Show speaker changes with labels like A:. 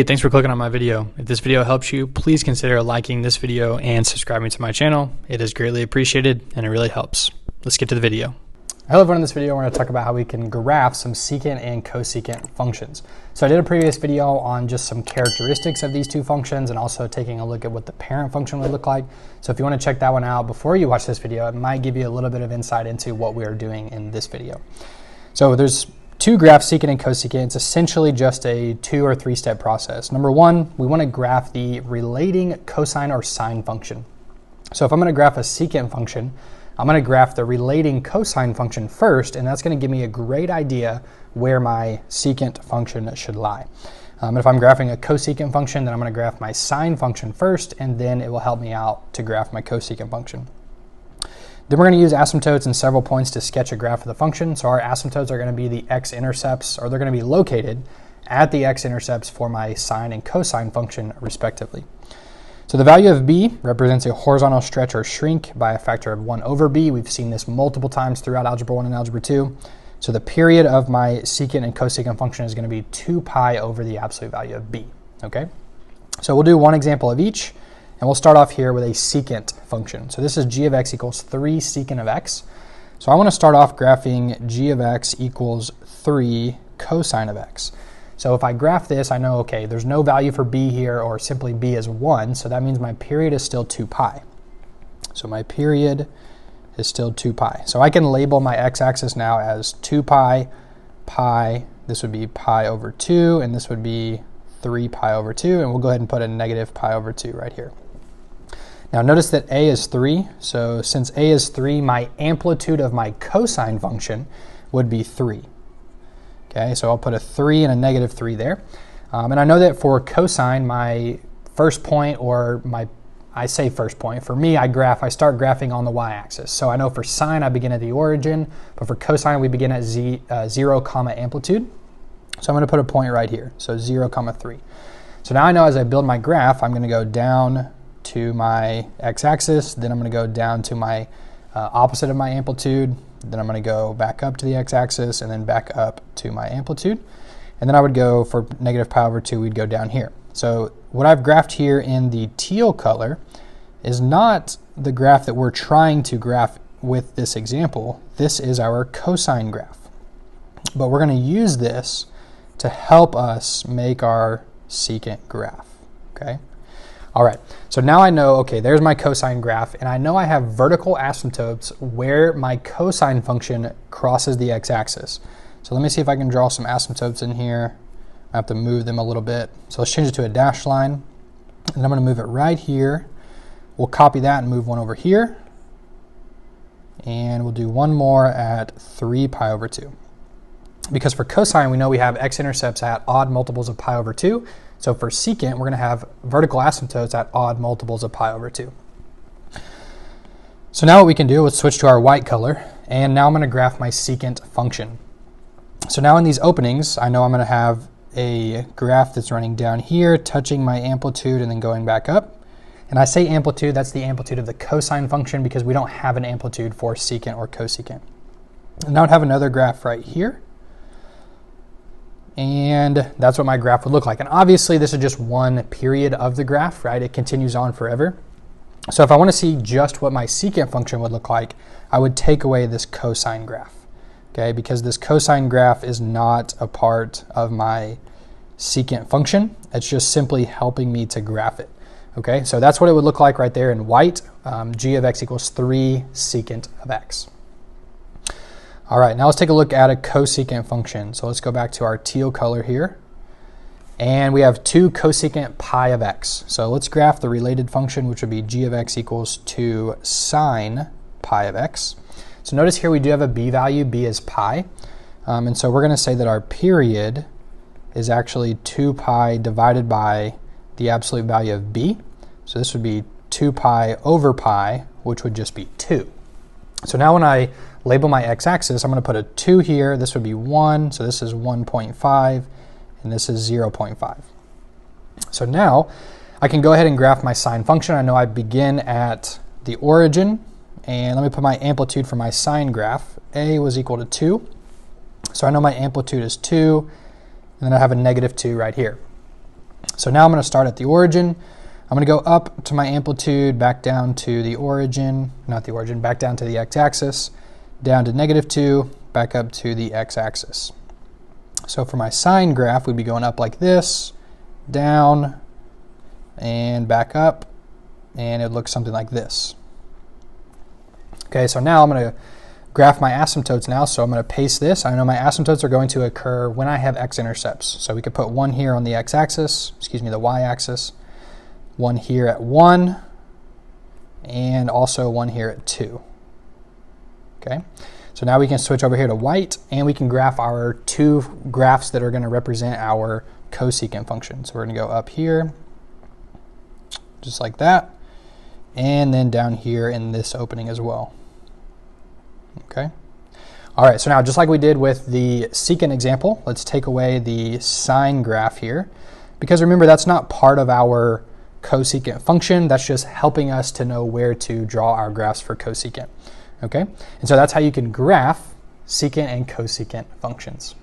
A: Hey, thanks for clicking on my video. If this video helps you, please consider liking this video and subscribing to my channel. It is greatly appreciated and it really helps. Let's get to the video. Hello everyone, in this video we're going to talk about how we can graph some secant and cosecant functions. So I did a previous video on just some characteristics of these two functions and also taking a look at what the parent function would look like. So if you want to check that one out before you watch this video, it might give you a little bit of insight into what we are doing in this video. So there's two graphs, secant and cosecant. It's essentially just a 2 or 3 step process. Number one, we want to graph the relating cosine or sine function. So if I'm going to graph a secant function, I'm going to graph the relating cosine function first, and that's going to give me a great idea where my secant function should lie. If I'm graphing a cosecant function, then I'm going to graph my sine function first, and then it will help me out to graph my cosecant function. Then we're going to use asymptotes and several points to sketch a graph of the function. So our asymptotes are going to be the x-intercepts, or they're going to be located at the x-intercepts for my sine and cosine function respectively. So the value of b represents a horizontal stretch or shrink by a factor of 1 over b. We've seen this multiple times throughout Algebra 1 and Algebra 2. So the period of my secant and cosecant function is going to be 2 pi over the absolute value of b. Okay? So we'll do one example of each. And we'll start off here with a secant function. So this is g of x equals 3 secant of x. So I want to start off graphing g of x equals 3 cosine of x. So if I graph this, I know, okay, there's no value for b here, or simply b is 1, so that means my period is still 2 pi. So my period is still 2 pi. So I can label my x-axis now as 2 pi, pi, this would be pi over 2, and this would be 3 pi over 2, and we'll go ahead and put a negative pi over 2 right here. Now notice that a is 3, so since a is 3, my amplitude of my cosine function would be 3. Okay, so I'll put a 3 and a negative 3 there. And I know that for cosine, my first point, or I say first point, for me I start graphing on the y-axis. So I know for sine I begin at the origin, but for cosine we begin at 0 comma amplitude. So I'm going to put a point right here, so 0 comma 3. So now I know as I build my graph, I'm going to go down to my x-axis, then I'm going to go down to my opposite of my amplitude, then I'm going to go back up to the x-axis, and then back up to my amplitude. And then I would go, for negative pi over 2, we'd go down here. So what I've graphed here in the teal color is not the graph that we're trying to graph with this example. This is our cosine graph. But we're going to use this to help us make our secant graph, okay? All right, so now I know, okay, there's my cosine graph, and I know I have vertical asymptotes where my cosine function crosses the x-axis. So let me see if I can draw some asymptotes in here. I have to move them a little bit. So let's change it to a dashed line, and I'm going to move it right here. We'll copy that and move one over here, and we'll do one more at 3 pi over 2. Because for cosine, we know we have x-intercepts at odd multiples of pi over 2. So for secant, we're going to have vertical asymptotes at odd multiples of pi over 2. So now what we can do is switch to our white color, and now I'm going to graph my secant function. So now in these openings, I know I'm going to have a graph that's running down here, touching my amplitude, and then going back up. And I say amplitude, that's the amplitude of the cosine function, because we don't have an amplitude for secant or cosecant. And now I'd have another graph right here. And that's what my graph would look like. And obviously this is just one period of the graph, right? It continues on forever. So if I want to see just what my secant function would look like, I would take away this cosine graph, okay? Because this cosine graph is not a part of my secant function. It's just simply helping me to graph it, okay? So that's what it would look like right there in white. G of x equals 3 secant of x. All right, now let's take a look at a cosecant function. So let's go back to our teal color here. And we have 2 cosecant pi of x. So let's graph the related function, which would be g of x equals 2 sine pi of x. So notice here we do have a b value. B is pi. And so we're going to say that our period is actually 2 pi divided by the absolute value of b. So this would be 2 pi over pi, which would just be 2. So now when I label my x-axis, I'm going to put a 2 here. This would be 1, so this is 1.5, and this is 0.5. So now I can go ahead and graph my sine function. I know I begin at the origin, and let me put my amplitude for my sine graph. A was equal to 2, so I know my amplitude is 2, and then I have a negative 2 right here. So now I'm going to start at the origin. I'm going to go up to my amplitude, back down to the origin, not the origin, back down to the x-axis, down to -2, back up to the x-axis. So for my sine graph, we'd be going up like this, down, and back up, and it looks something like this. Okay, so now I'm going to graph my asymptotes now, so I'm going to paste this. I know my asymptotes are going to occur when I have x-intercepts. So we could put one here on the x-axis, the y-axis, one here at 1, and also one here at 2. Okay, so now we can switch over here to white, and we can graph our two graphs that are going to represent our cosecant function. So we're going to go up here, just like that, and then down here in this opening as well. Okay. All right, so now just like we did with the secant example, let's take away the sine graph here, because remember that's not part of our cosecant function. That's just helping us to know where to draw our graphs for cosecant. Okay, and so that's how you can graph secant and cosecant functions.